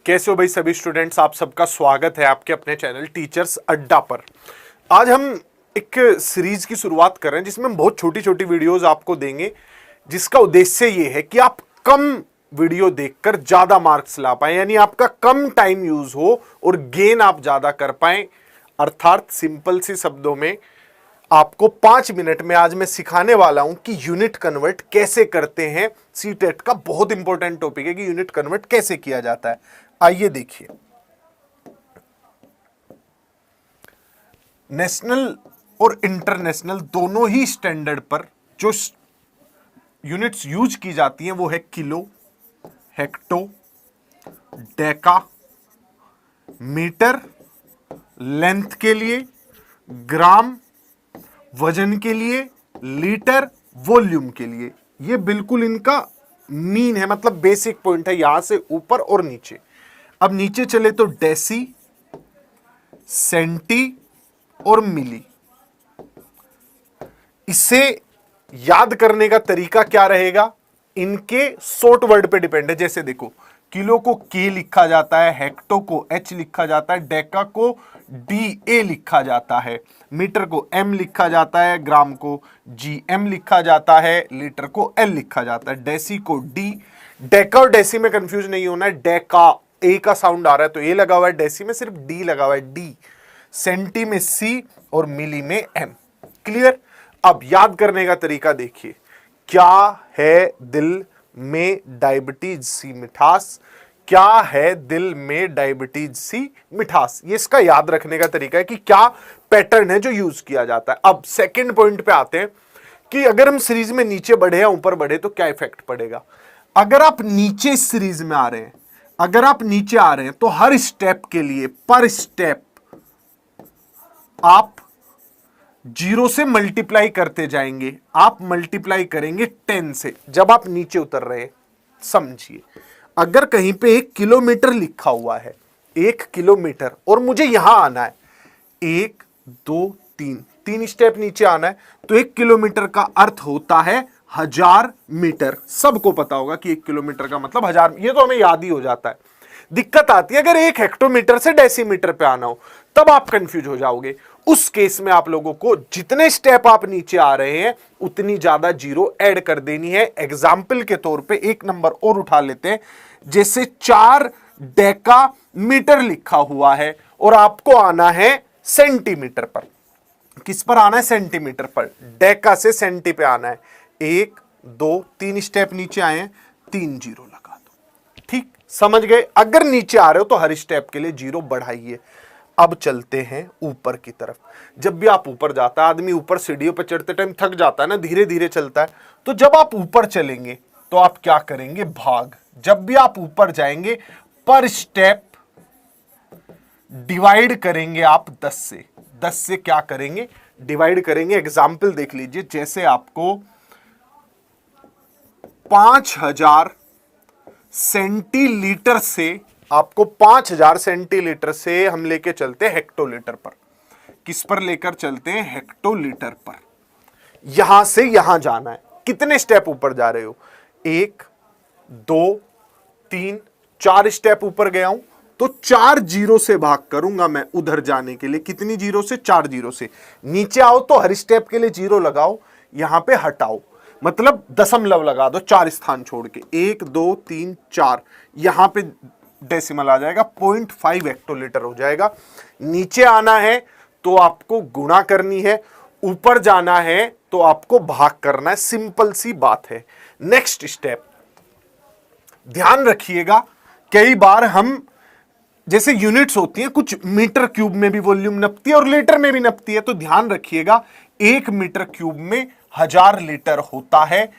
कैसे हो भाई सभी स्टूडेंट्स, आप सबका स्वागत है आपके अपने चैनल टीचर्स अड्डा पर। आज हम एक सीरीज की शुरुआत कर रहे हैं जिसमें हम बहुत छोटी छोटी वीडियोस आपको देंगे, जिसका उद्देश्य ये है कि आप कम वीडियो देखकर ज्यादा मार्क्स ला पाए, यानी आपका कम टाइम यूज हो और गेन आप ज्यादा कर पाए। अर्थात सिंपल सी शब्दों में आपको 5 मिनट में आज मैं सिखाने वाला हूं कि यूनिट कन्वर्ट कैसे करते हैं। सीटेट का बहुत इंपॉर्टेंट टॉपिक है कि यूनिट कन्वर्ट कैसे किया जाता है। आइए देखिए, नेशनल और इंटरनेशनल दोनों ही स्टैंडर्ड पर जो यूनिट्स यूज की जाती हैं वो है kilo, hecto, deca, metre length के लिए, ग्राम वजन के लिए, लीटर वॉल्यूम के लिए। ये बिल्कुल इनका मीन है, मतलब बेसिक पॉइंट है यहां से ऊपर और नीचे। अब नीचे चले तो डेसी, सेंटी और मिली। इसे याद करने का तरीका क्या रहेगा, इनके शॉर्ट वर्ड पे डिपेंड है। जैसे देखो, किलो को के लिखा जाता है, हेक्टो को एच लिखा जाता है, डेका को डी ए लिखा जाता है, मीटर को एम लिखा जाता है, ग्राम को जी एम लिखा जाता है, लीटर को एल लिखा जाता है, डेसी को डी। डेका और डेसी में कंफ्यूज नहीं होना है, डेका ए का साउंड आ रहा है तो ए लगा हुआ है, डेसी में सिर्फ डी लगा हुआ है, डी। सेंटी में सी और मिली में एम। क्लियर। अब याद करने का तरीका देखिए, क्या है दिल में डायबिटीज सी मिठास, क्या है दिल में डायबिटीज सी मिठास। ये इसका याद रखने का तरीका है कि क्या पैटर्न है जो यूज किया जाता है। अब सेकंड पॉइंट पे आते हैं कि अगर हम सीरीज में नीचे बढ़े या ऊपर बढ़े तो क्या इफेक्ट पड़ेगा। अगर आप नीचे इस सीरीज में आ रहे हैं, अगर आप नीचे आ रहे हैं तो हर स्टेप के लिए पर स्टेप आप 0 से मल्टीप्लाई करते जाएंगे। आप मल्टीप्लाई करेंगे 10 से जब आप नीचे उतर रहे हैं। समझिए, अगर कहीं पे 1 किलोमीटर लिखा हुआ है, 1 किलोमीटर, और मुझे यहां आना है 1 2 3 स्टेप नीचे आना है, तो 1 किलोमीटर का अर्थ होता है 1000 मीटर। सबको पता होगा कि 1 किलोमीटर का मतलब 1000, ये तो हमें याद ही हो जाता है। दिक्कत आती है अगर 1 हेक्टोमीटर से डेसीमीटर पे आना हो, तब आप कंफ्यूज हो जाओगे। उस केस में आप लोगों को जितने स्टेप आप नीचे आ रहे हैं उतनी ज्यादा जीरो ऐड कर देनी है। एग्जाम्पल के तौर पे एक नंबर और उठा लेते हैं, जैसे 4 डेका मीटर लिखा हुआ है और आपको आना है सेंटीमीटर पर। किस पर आना है? सेंटीमीटर पर। डेका से सेंटी पे आना है। 1 2 3 स्टेप नीचे आए हैं, 3 जीरो लगा दो। ठीक, समझ गए। अगर नीचे आ रहे हो तो हर स्टेप के लिए जीरो बढ़ाइए। अब चलते हैं ऊपर की तरफ। जब भी आप ऊपर जाता है, आदमी ऊपर सीढ़ियों पर चढ़ते टाइम थक जाता है ना, धीरे धीरे चलता है, तो जब आप ऊपर चलेंगे तो आप क्या करेंगे? भाग। जब भी आप ऊपर जाएंगे पर स्टेप डिवाइड करेंगे आप 10 से। 10 से क्या करेंगे? डिवाइड करेंगे। एग्जाम्पल देख लीजिए, जैसे आपको 5000 सेंटीलीटर से, आपको 5000 सेंटीलीटर से हम लेके चलते हैं हेक्टोलीटर पर। किस पर लेकर चलते हैं? हेक्टोलीटर पर। यहां से यहां जाना है। कितने स्टेप ऊपर जा रहे हो? 1 2 3 4 स्टेप ऊपर गया हूं तो 4 जीरो से भाग करूंगा मैं उधर जाने के लिए। कितनी जीरो से? 4 जीरो से। नीचे आओ तो हर स्टेप के लिए जीरो लगाओ, यहां पे हटाओ, मतलब दशमलव लगा दो 4 स्थान छोड़ के। 1 2 3 4, यहां पे डेसिमल आ जाएगा, 0.5 हेक्टोलीटर हो जाएगा। नीचे आना है तो आपको गुणा करनी है, ऊपर जाना है तो आपको भाग करना है। सिंपल सी बात है। नेक्स्ट स्टेप ध्यान रखिएगा, कई बार हम, जैसे यूनिट्स होती हैं, कुछ मीटर क्यूब में भी वॉल्यूम नपती है और लीटर में भी नपती है, तो ध्यान रखिएगा 1 मीटर क्यूब में 1000 लीटर होता है।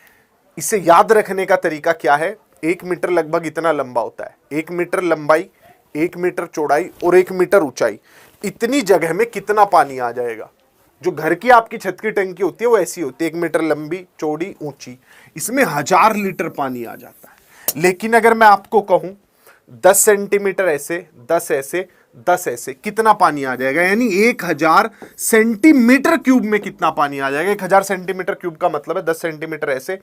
इसे याद रखने का तरीका क्या है? 1 मीटर लगभग इतना लंबा होता है। 1 मीटर लंबाई, 1 मीटर चौड़ाई और 1 मीटर ऊंचाई। इतनी जगह में कितना पानी आ जाएगा? जो घर की आपकी छत की टंकी होती है वो ऐसी होती है, 1 मीटर लंबी, चौड़ी, ऊंची। इसमें 1000 लीटर पानी आ जाता है। लेकिन अगर मैं आपको कहूं 10 सेंटीमीटर ऐसे, 10 ऐसे, 10 ऐसे, कितना पानी आ जाएगा? यानी 1000 सेंटीमीटर क्यूब में कितना पानी आ जाएगा? 1000 सेंटीमीटर क्यूब का मतलब है 10 सेंटीमीटर ऐसे,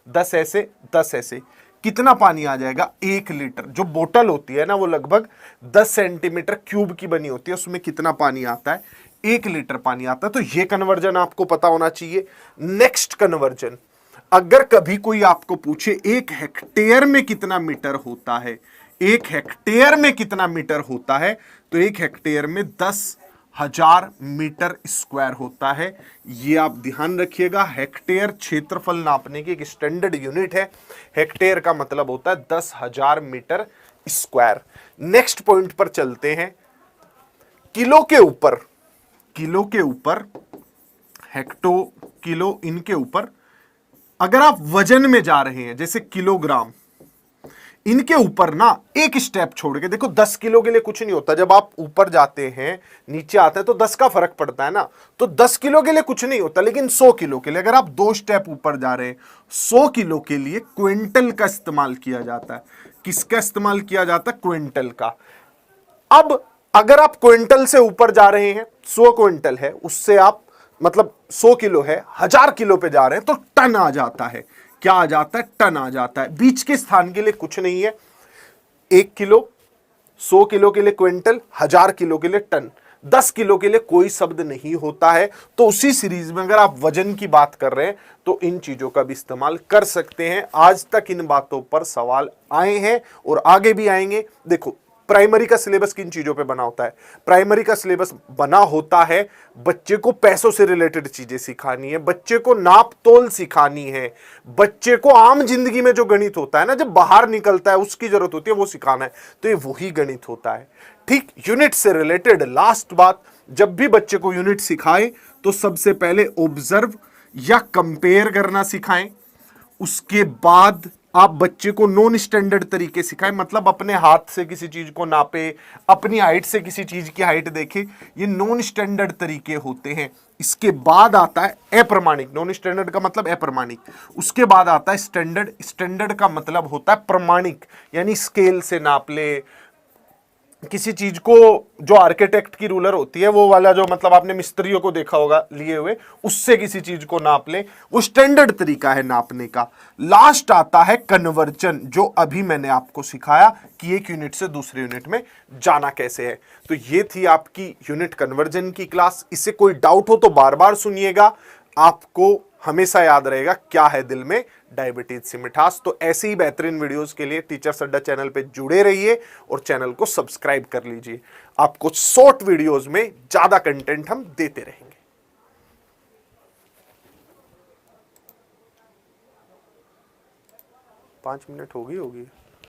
10 ऐसे, 10 ऐसे। कितना पानी आ जाएगा, 1 लीटर। जो बोतल होती है ना वो लगभग 10 सेंटीमीटर क्यूब की बनी होती है, उसमें कितना पानी आता है, 1 लीटर पानी आता है। तो ये कन्वर्जन आपको पता होना चाहिए। नेक्स्ट कन्वर्जन, अगर कभी कोई आपको पूछे 1 हेक्टेयर में कितना मीटर होता है, 1 हेक्टेयर में कितना मीटर होता है, तो 1 हेक्टेयर में 10,000 मीटर स्क्वायर होता है। ये आप ध्यान रखिएगा। हेक्टेयर क्षेत्रफल नापने की एक स्टैंडर्ड यूनिट है। हेक्टेयर का मतलब होता है 10,000 मीटर स्क्वायर। नेक्स्ट पॉइंट पर चलते हैं। किलो के ऊपर, किलो के ऊपर, हेक्टो, किलो, इनके ऊपर अगर आप वजन में जा रहे हैं, जैसे किलोग्राम, इनके ऊपर ना एक स्टेप छोड़ के देखो, 10 किलो के लिए कुछ नहीं होता। जब आप ऊपर जाते हैं, नीचे आते हैं तो 10 का फर्क पड़ता है ना, तो 10 किलो के लिए कुछ नहीं होता। लेकिन 100 किलो के लिए अगर आप 2 स्टेप ऊपर जा रहे हैं, 100 किलो के लिए क्विंटल का इस्तेमाल किया जाता है। किसका इस्तेमाल किया जाता है, क्विंटल का। अब अगर आप क्विंटल से ऊपर जा रहे हैं, 100 क्विंटल है, उससे आप मतलब 100 किलो है, 1000 किलो पे जा रहे हैं तो टन आ जाता है। क्या आ जाता है, टन आ जाता है। बीच के स्थान के लिए कुछ नहीं है। 1 किलो, 100 किलो के लिए क्विंटल, 1000 किलो के लिए टन, 10 किलो के लिए कोई शब्द नहीं होता है। तो उसी सीरीज में अगर आप वजन की बात कर रहे हैं तो इन चीजों का भी इस्तेमाल कर सकते हैं। आज तक इन बातों पर सवाल आए हैं और आगे भी आएंगे। देखो, प्राइमरी का सिलेबस किन चीजों पे बना होता है, प्राइमरी का सिलेबस बना होता है बच्चे को पैसों से रिलेटेड चीजें सिखानी है, बच्चे को नाप तोल सिखानी है, बच्चे को आम जिंदगी में जो गणित होता है ना, जब बाहर निकलता है उसकी जरूरत होती है वो सिखाना है। तो ये वही गणित होता है। ठीक, यूनिट से रिलेटेड लास्ट बात, जब भी बच्चे को यूनिट सिखाए तो सबसे पहले ऑब्जर्व या कंपेयर करना सिखाएं। उसके बाद आप बच्चे को नॉन स्टैंडर्ड तरीके सिखाएं, मतलब अपने हाथ से किसी चीज को नापे, अपनी हाइट से किसी चीज की हाइट देखे। ये नॉन स्टैंडर्ड तरीके होते हैं। इसके बाद आता है अप्रमाणिक। नॉन स्टैंडर्ड का मतलब अप्रमाणिक। उसके बाद आता है स्टैंडर्ड। स्टैंडर्ड का मतलब होता है प्रमाणिक, यानी स्केल से नाप ले, किसी चीज को, जो आर्किटेक्ट की रूलर होती है वो वाला, जो मतलब आपने मिस्त्रियों को देखा होगा लिए हुए, उससे किसी चीज को नाप ले, वो स्टैंडर्ड तरीका है नापने का। लास्ट आता है कन्वर्जन, जो अभी मैंने आपको सिखाया कि एक यूनिट से दूसरे यूनिट में जाना कैसे है। तो ये थी आपकी यूनिट कन्वर्जन की क्लास। इससे कोई डाउट हो तो बार बार सुनिएगा, आपको हमेशा याद रहेगा क्या है दिल में, डायबिटीज से मिठास। तो ऐसे ही बेहतरीन वीडियोस के लिए टीचर्स अड्डा चैनल पे जुड़े रहिए और चैनल को सब्सक्राइब कर लीजिए। आपको शॉर्ट वीडियोस में ज्यादा कंटेंट हम देते रहेंगे। 5 मिनट होगी।